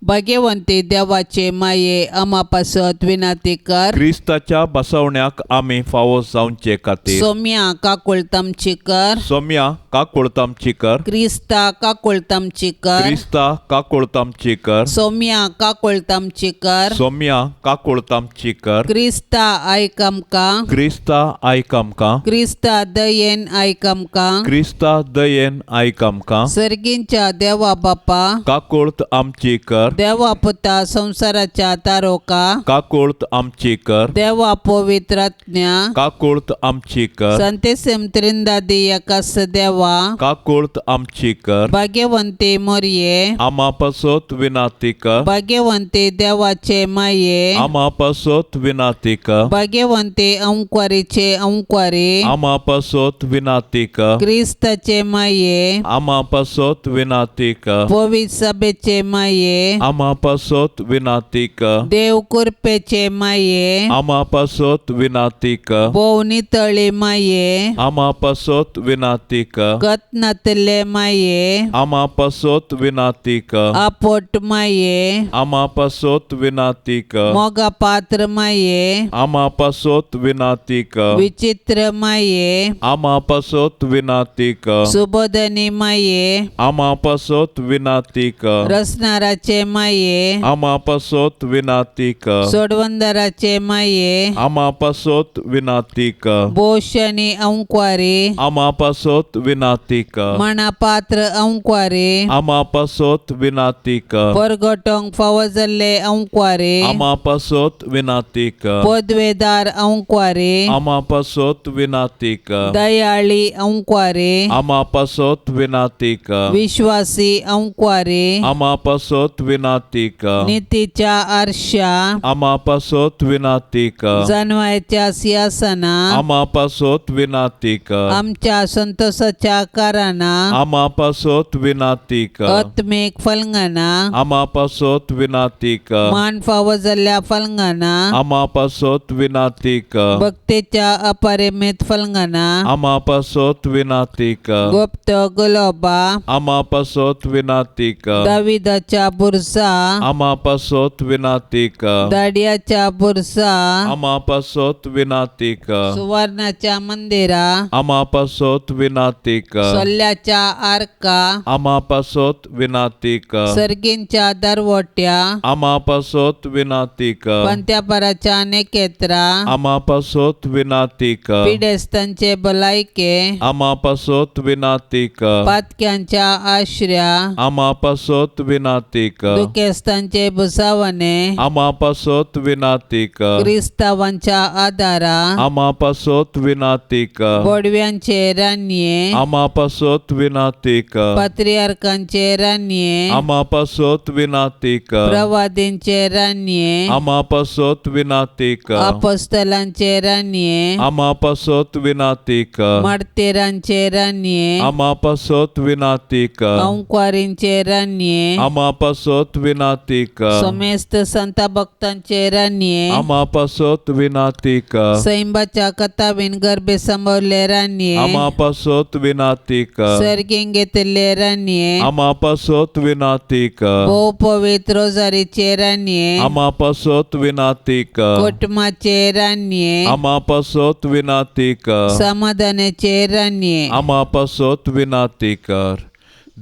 भाग्यवंती देवाचे माये आम्हा पासत विनंती कर. क्रिस्ताच्या बसवण्याक आमी फावो जावचे खातीर सोम्या काकुळतामची कर. सोम्या काकुळतामची कर क्रिस्ता काकुळतामची कर. क्रिस्ता काकुळतामची कर सोम्या काकुळतामची कर. सोम्या काकुळतामची कर क्रिस्ता आयक आमकां. क्रिस्ता आयक आमकां क्रिस्ता दयेन आयक आमकां. क्रिस्ता दयेन आयक आमकां सर्गींच्या देवा बापा काकुळत आमची कर देवा पुता संसाराच्या तारोका काकुळत आमची कर देवा पवित्रात्म्या काकुळत आमची कर संतेसेम त्रिंदादी एकास देवा काकुळत आमची कर भाग्यवंते मोरये आमा पासत विनाती कर भाग्यवंते देवाचे माये आमा पासत विनाती कर भाग्यवंते अंकवारीचे अंकवारी आमा पासत विनाती कर क्रिस्ताचे माये आमा पासत विनाती कर पवित्र सभेचे माये आमा पासत विनाती कर देव कृपेचे माये आमा पासत विनाती कर भोवनी तळी माये आमा पासत विनाती कर कतनातले माये आमा पासत विनाती कर आपोट माये आमा पासत विनाती कर मोगा पात्र माये आमा पासत विनाती कर विचित्र माये आमा पासत विनाती कर सुबोधनी माये आमा पासत विनाती कर रसनाराचे माये आमा पासोत विनाती कर सोडवंदराचे माये आमा पासोत विनाती कर बोशनी अंक्वारे आमा पासोत विनाती कर मनापात्र अंक्वारे आमा पासोत विनाती कर परगटोंक फावो जाल्ले अंक्वारे आमा पासोत विनाती कर पदवेदार अंक्वारे आमा पासोत विनाती कर दयाळी अंक्वारे आमा पासोत विनाती कर विश्वासी अंक्वारे आमा पासोत विनाती कर नीतीच्या आरशा आमा पासोत विनाती कर जानवायच्या सिंहासना आमा पासोत विनाती कर आमच्या संतोषाच्या काराना आमा पासोत विनाती कर आत्मिक फलंगाना आमा पासोत विनाती कर मान फावो जाल्ल्या फलंगाना आमा पासोत विनाती कर भक्तेच्या अपरिमित फलंगाना आमा पासोत विनाती कर गुप्त गुलाबा आमा पासोत विनाती कर दाविदाच्या बुरसा आमा पासोत विनाती कर दाडियाच्या बुरसा आमा पासोत विनाती कर सुवर्णाच्या मंदिरा आमा पासोत विनाती कर सोल्ल्याच्या आर्का आमा पासोत विनाती कर सर्गींच्या दरवट्या आमा पासोत विनाती कर पंत्यापराच्या नेकेत्रा आमा पासोत विनाती कर पिडेस्तांचे भलायके आमा पासोत विनाती कर पातक्यांच्या आश्र्या आमा पासोत विनाती कर दुखेस्तांचे बुसावणे आमा पासोत विनाती कर क्रिस्तावांच्या आदारा आमा पासोत विनाती कर बोडव्यांचे रान्ये आमा पासोत विनाती कर पात्रियार्कांचे रान्ये आमा पासोत विनाती कर प्रवादींचे रान्ये आमा पासोत विनाती कर अपोस्तलांचे रान्ये आमा पासोत विनाती कर मार्तेरांचे रान्ये आमा पासोत विनाती कर अंक्वारींचे रान्ये आमा पासोत विनाती कर समेस्त संत भक्तांचे रान्ये आमा पासोत विनाती कर सैंबाच्या कथावीन गर्भे संभवले रान्ये आमा पासोत विनाती कर सर्गीं घेतले रान्ये आमा पासोत विनाती कर भोव पवित्र रोजारीचे रान्ये आमा पासोत विनाती कर कुटुंबाचे रान्ये आमा पासोत विनाती कर समाधानाचे रान्ये आमा पासोत विनाती कर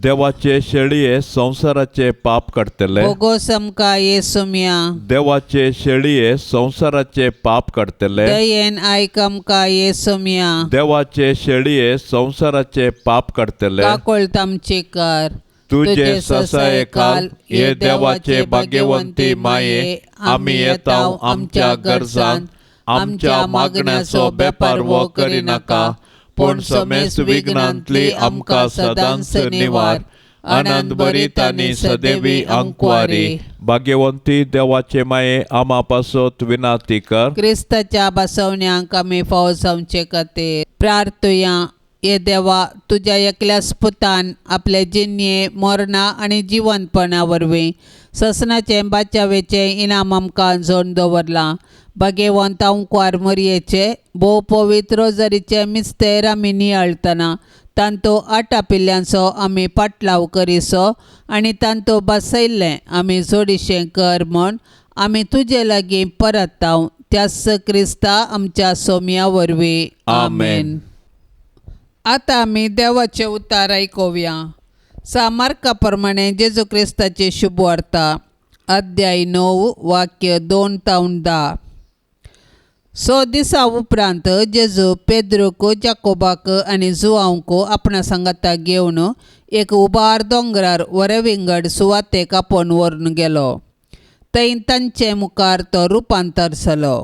देवाचे शेळये संसाराचे पाप काडतले भोगो समका येसुम्या देवाचे शेळये संसाराचे पाप काडतले दयेन आयकमका येसुम्या देवाचे शेळये संसाराचे पाप काडतले काकोळ तामचे कर तुझे ससाये काल हे देवाचे भाग्यवंती माये आम्ही येताव आमच्या गरजान आमच्या मागण्याचो बेपार वो करिनाका पण समेस विघ्नांतली आमकां सदांच निवार आनंद भरीत आनी सदैवी अंकुवारी भाग्यवंती देवाचे माये आमा पासोत विनाती कर क्रिस्ताच्या बसवण्यांक आमी फावो जावचे खातीर प्रार्थुया ये देवा तुज्या एकल्याच पुतान आपले जिन्ये मोरणा आनी जिवंतपणा वरवीं ससनाचे बाच्यावेचे इनाम आमकां जोड दवरलां भाग्यवंत अंकुवार मरयेचे भोव पवित्र रोजारीचे मिस्तेर आमी नियाळतना तांतो 8 पिल्ल्यांचो आमी पाटलाव करिसो आनी तांतो बसयल्लें आमी जोडिशें कर म्हूण आमी तुजे लागीं परताव त्याच क्रिस्ता आमच्या सोम्या वरवीं आमेन. आतां आमी देवाचे उतार आयकुया. सामार्का प्रमाणे जेजू क्रिस्ताची शुभ वार्ता अध्याय 9 वाक्य 2 ते 10. 6 दिसा उपरांत जेजू पेद्रूक जाकोबाक आनी जुआंवक आपणा सांगाता घेवन एक उबार दोंगरार वरेविंगड सुवातेक आपोवन व्हरून गेलो. थंय तांचे मुखार तो रुपांतर जालो.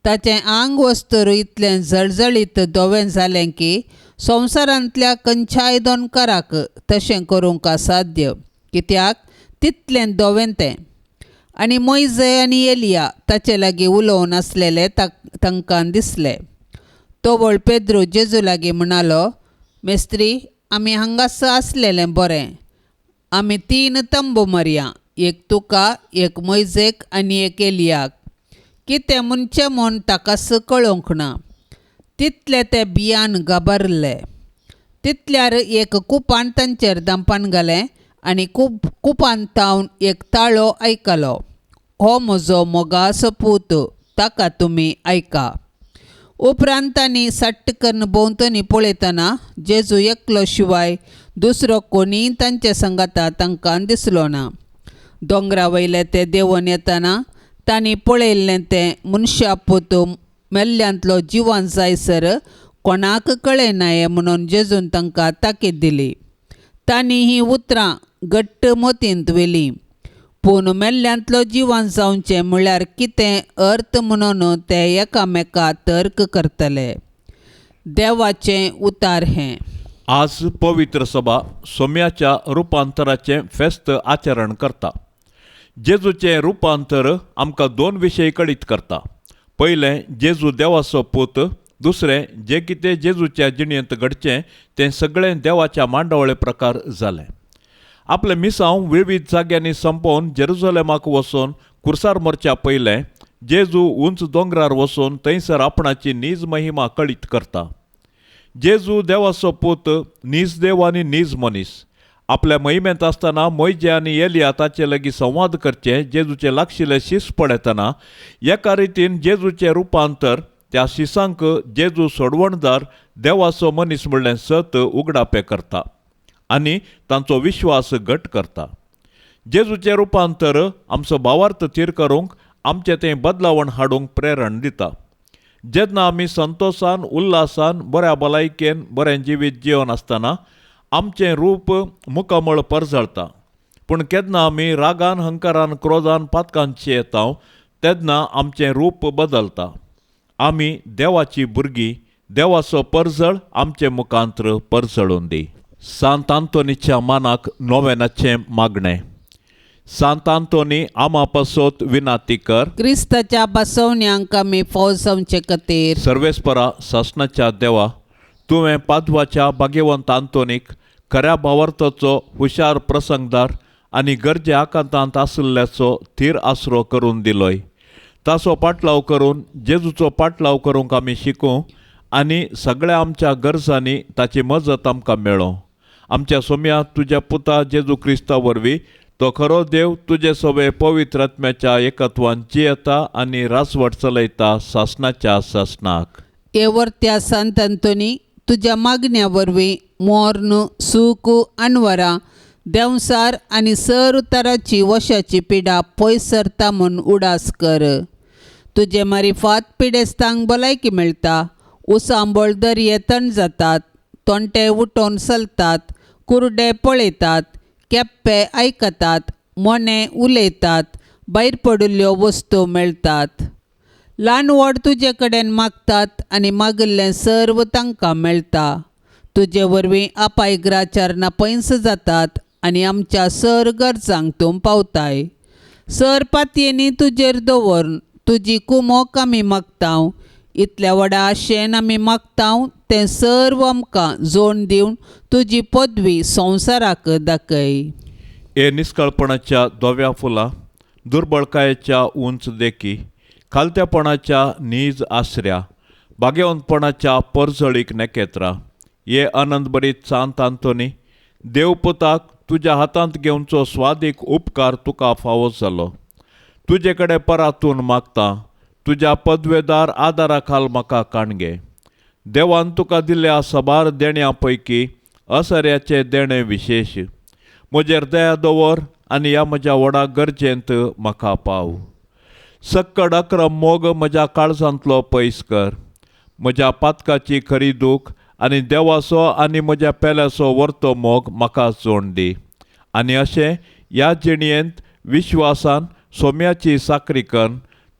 ताचें आंग वस्तूर इतलें जळजळीत धोवें जालें की संवसारांतल्या खंयच्याय दोनकाराक तशें करूंक असाध्य, कित्याक तितलें धोवें तें. आनी मोइजे आनी एलिया ताचे लागीं उलोवन आसलेले तांकां दिसले. तो व्हळ पेद्रू जेजू लागीं म्हणालो, मेस्त्री, आमी हांगास आसलेलें बरें. आमी 3 तंबू मारया, एक तुका, एक मोइजेक आनी एक एलियाक. कितें म्हणचें म्हूण ताकाच कळोवंक ना. तितले ते भियान घाबरले. तितल्यार एक कुपान तांचेर दंपान घालें आनी कुपान तावन एक ताळो आयकलो. हो म्हजो मोगाचो पूत, ताका तुमी आयका. उपरांत तांणी सट्टकन भोंवतणी पळयतना जेजू एकलो शिवाय दुसरो कोणीय तांचे सांगाता तांकां दिसलो ना. दोंगरा वयले ते देंवन येताना तांणी पळयल्लें तें मनशा पोतू मेल्ल्यांतलो जिवान जायसर कोणाक कळयनाये म्हणून जेजून तांकां ताकीद दिली. तांणी हीं उतरां घट्ट मोतींत वेली. पूण मेल्ल्यांतलो जिवान जावचें म्हळ्यार कितें अर्थ म्हणून ते एकामेका तर्क करतले. देवाचें उतार हें. आज पवित्र सभा सोम्याच्या रुपांतराचें फेस्त आचरण करता. जेजूचें रुपांतर आमकां 2 विशय कळीत करता. पयलें जेजू देवाचो पूत, दुसरें जें कितें जेजूच्या जिणेंत घडचें तें सगळें देवाच्या मांडावळे प्रकार जालें. आपलें मिसांव विविध जाग्यांनी संपोवन जेरुसलेमाक वचून कुर्सार मरच्या पयलें जेजू उंच दोंगरार वचून थंयसर आपणाची नीज महिमा कळीत करता. जेजू देवाचो पूत, नीज देव आनी नीज मनीस. आपल्या महिमेंत आसतना मोइजे आनी एलिया ताचे लागीं संवाद करचे जेजूचे लागशिल्ले शीस पळयतना एका रितीन जेजूचें रुपांतर त्या शिसांक जेजू सोडवणदार देवाचो मनीस म्हणलें सत उगडापें करता आनी तांचो विश्वास घट करता. जेजूचें रुपांतर आमचो भावार्थ थीर करूंक आमचें तें बदलावण हाडूंक प्रेरण दिता. जेन्ना आमी संतोशान, उल्हासान, बऱ्या भलायकेन बरें जिवीत जिवन आसतना आमचें रूप मुखामळ परजळता. पूण केन्ना आमी रागान, हंकारान, क्रोधान, पातकांची येता तेन्ना आमचें रूप बदलता. आमी देवाची भुरगीं, देवाचो परजळ आमचे मुखांत्र परजळून दी. सांत आंतोनीच्या मानाक नोवेनाचें मागणें. सांत आंतोनी आमा पासत विनाती कर. क्रिस्ताच्या बसवण्यांक आमी फौज जावचे खातीर सर्वेस्परा शासनाच्या देवा, तुवें पाद्वाच्या भाग्यवंत आंतोनीक खऱ्या भावार्थाचो हुशार प्रसंगदार आनी गरजे आकांतांत आशिल्ल्याचो थीर आसरो करून दिलोय. ताचो पाटलाव करून जेजूचो पाटलाव करूंक आमी शिकूं आनी सगळ्या आमच्या गरजांनी ताची मजत आमकां मेळो. आमच्या सोम्या तुज्या पुता जेजू क्रिस्ता वरवीं तो खरो देव तुजे सवे पवित्र आत्म्याच्या एकत्वान जियेता आनी रासवट चलयता शासनाच्या शासनाक. हे वर्त्या सांत अंतोनी, तुज्या मागण्या वरवीं मोर्न, सूख, आनवरां, देंवसार आनी सर उताराची वशाची पिडा पयस सरता म्हूण उडास कर. तुजे मारिफात पिडेस्तांक भलायकी मेळटा. उसांबळ दर्ये थंड जातात, तोंटे उठोवन चलतात, कुर्डे पळयतात, केप्पे आयकतात, मोने उलयतात, भायर पडिल्ल्यो वस्तू मेळटात. ल्हान व्हड तुजे कडेन मागतात आनी मागिल्लें सर्व तांकां मेळटा. तुजे वरवीं अपायग्राचारणां पयस जातात आनी आमच्या सर गरजांक तूं पावताय. सर पातयेनी तुजेर दवरून तुजी कुमोक आमी मागतांव. इतल्या व्हडा आशेन आमी मागतांव तें सर्व आमकां जोड दिवन तुजी पदवी संवसाराक दाखय. हे निश्कळपणाच्या धव्या फुलां, दुर्बळकायेच्या उंच देखी, खालत्यापणाच्या नीज आसऱ्या, भाग्यवंतपणाच्या परजळीक नेकेत्रा. हे आनंद भरीत सांत आंतोनी, देवपुताक तुज्या हातांत घेवचो स्वादीक उपकार तुका फावो जालो. तुजे कडेन परातून मागता, तुज्या पदवेदार आदारा खाल म्हाका काणगे. देवान तुका दिल्ल्या सबार देण्यां पैकी असऱ्याचें देणें विशेश. म्हजेर दया दवर आनी ह्या म्हज्या व्हडा गरजेंत म्हाका पाव. सक्कड अक्रम मोग म्हज्या काळजांतलो पयस कर. म्हज्या पातकाची खरी दूख आनी देवाचो आनी म्हज्या पेल्याचो वर्तो मोग म्हाका जोड दी. आनी अशें ह्या जिणयेंत विश्वासान सोम्याची साकरी कर.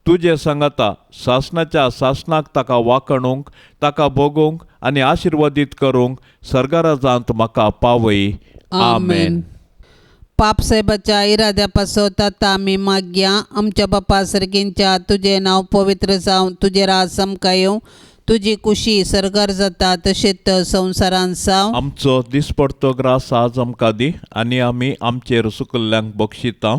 तुजे सांगता शासनाच्या शासनाक ताका वाखणूंक, ताका भोगूंक आनी आशिर्वादीत करूंक सर्गराजांत म्हाका पावय. आमेन. पाप साहेबाच्या इराद्या पासत आतां आमी मागया. आमच्या बापा सर्गींच्या तुजें नांव पवित्र जावं, तुजें राज आमकां येवं, तुजी कुशी सर्गार जाता तशेंच संवसारांत जावं. आमचो दिसपडतो ग्रास आज आमकां दी आनी आमी आमचेर सुकल्ल्यांक बक्षिता.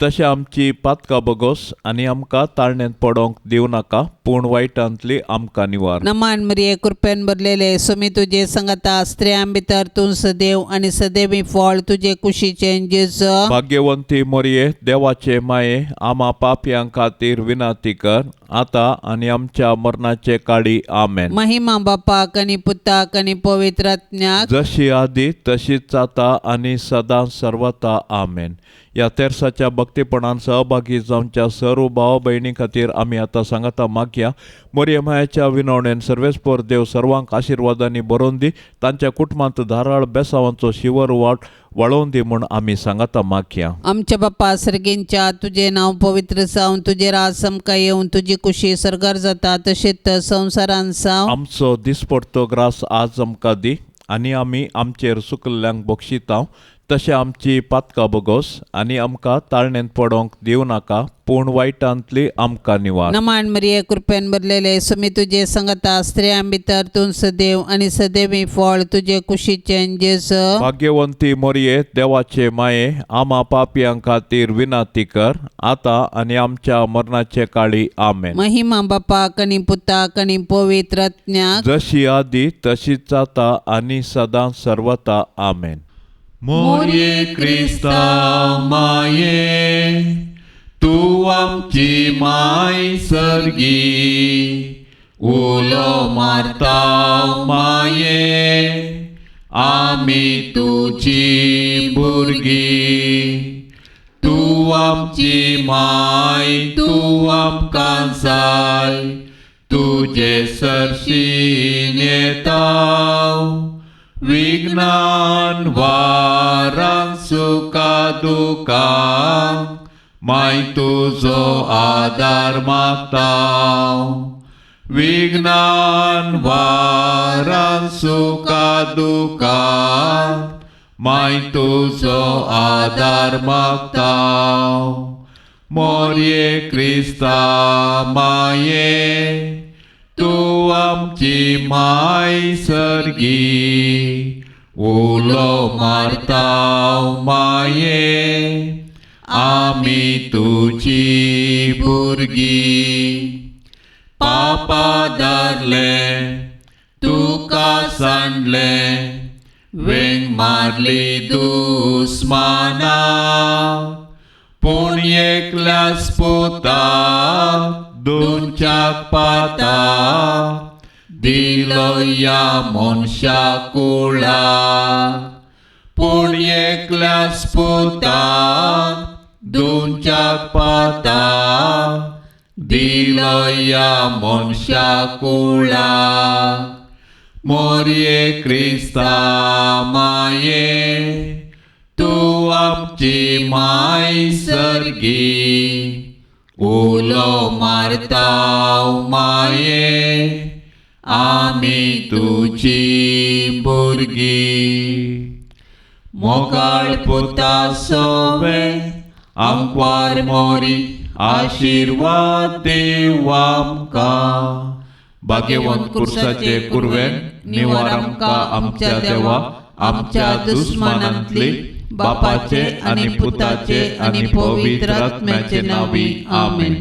तशें आमची पातकां बगोस आनी आमकां ताळणेंत पडोवंक दिवं नाका, पूण वायटांतली आमकां निवार. नमान मरिये कृपेन भरलेले सोमी तुजे सांगता स्त्रियां भितर तूं सदैव आनी सदैवी फळ तुजे कुशीचें जेजू. भाग्यवंती मोरये, देवाचे माये, आमा पापयां खातीर विनाती कर, आतां आनी आमच्या मरणाचे काळी. आमेन. महिमा बापाक आनी पुताक आनी पवित्र आत्म्याक, जशी आदी तशीच आता आनी सदां सर्वता. आमेन. या तेर्साच्या भक्तीपणान सहभागी जावच्या सर्व भाव भयणी खातीर आमी आतां सांगता मागया. मोरये मायाच्या विनवणेन सर्वेस्पर देव सर्वांक आशिर्वादांनी भरोवन दी, तांच्या कुटुंबांत धाराळ बेसावांचो शिवर वाळोवन दी म्हूण आमी सांगता मागया. आमच्या बाप्पा सर्गेंच्या तुझे नाव पवित्र जावन तुझे राज समका येवन तुझी कुशी सरकार जाता तशेंच संवसारान साव. आमचो दिसपडतो ग्रास आज आमकां दी आनी आमी आमचेर सुकल्ल्यांक बक्षितांव, तशें आमची पातकां बगोस आनी आमकां ताळणेंत पडोवंक दिवं नाका, पूण वायटांतली आमकां निवार. नमान मरिये कृपेन भरलेले समी तुझे संगता स्त्रियां भितर तूं सदैव आनी सदैवी फळ तुझे कुशीचे जेजू. भाग्यवंती मोरये, देवाचे माये, आमा पापयां खातीर विनाती कर, आतां आनी आमच्या मरणाचे काळी. आमेन. महिमा बापाक आनी पुताक आनी पवित्र आत्म्याक जशी आदी तशीच आता आनी सदां सर्वता. आमेन. मोरये क्रिस्ता माये, तूं आमची माय सर्गी, उलो मारता माये, आमी तुजी भुरगी. तूं आमची माय, तूं आमकां जाय, तुजे सरशीन येताव, विघ्नान वारां सुखा दुखां, माय तुजो आदार मागतां. विघ्नान वारां सुखा दुखां, माय तुजो आदार मागतां. मोरये क्रिस्ता माये, तूं आमची माय सर्गी, उलो मारताव माये, आमी तुजी भुरगी. पापा दारले तुका सांडले, वेंग मारली दुस्माना, पूण एकल्याच पुताक दोनच्याक पाता, दिलो या मनशा कुळाक. पूण एकल्याच पुताक दोनच्याक पाता, दिलो या मनशा कुळाक. मोरये क्रिस्ता माये, तूं आमची माय सर्गी, उलो मारताव माये, आमी तुजी भुरगी. मोगाळ पुता सोवे आमकां मोरी, आशिर्वाद देव आमकां. भाग्यवंत कुर्साचे कुरवेन निवार आमकां आमच्या देवा, आमच्या दुस्मानांतली, बापाचे आनी पुताचे आनी पवित्र आत्म्याचे नावी. आमेन.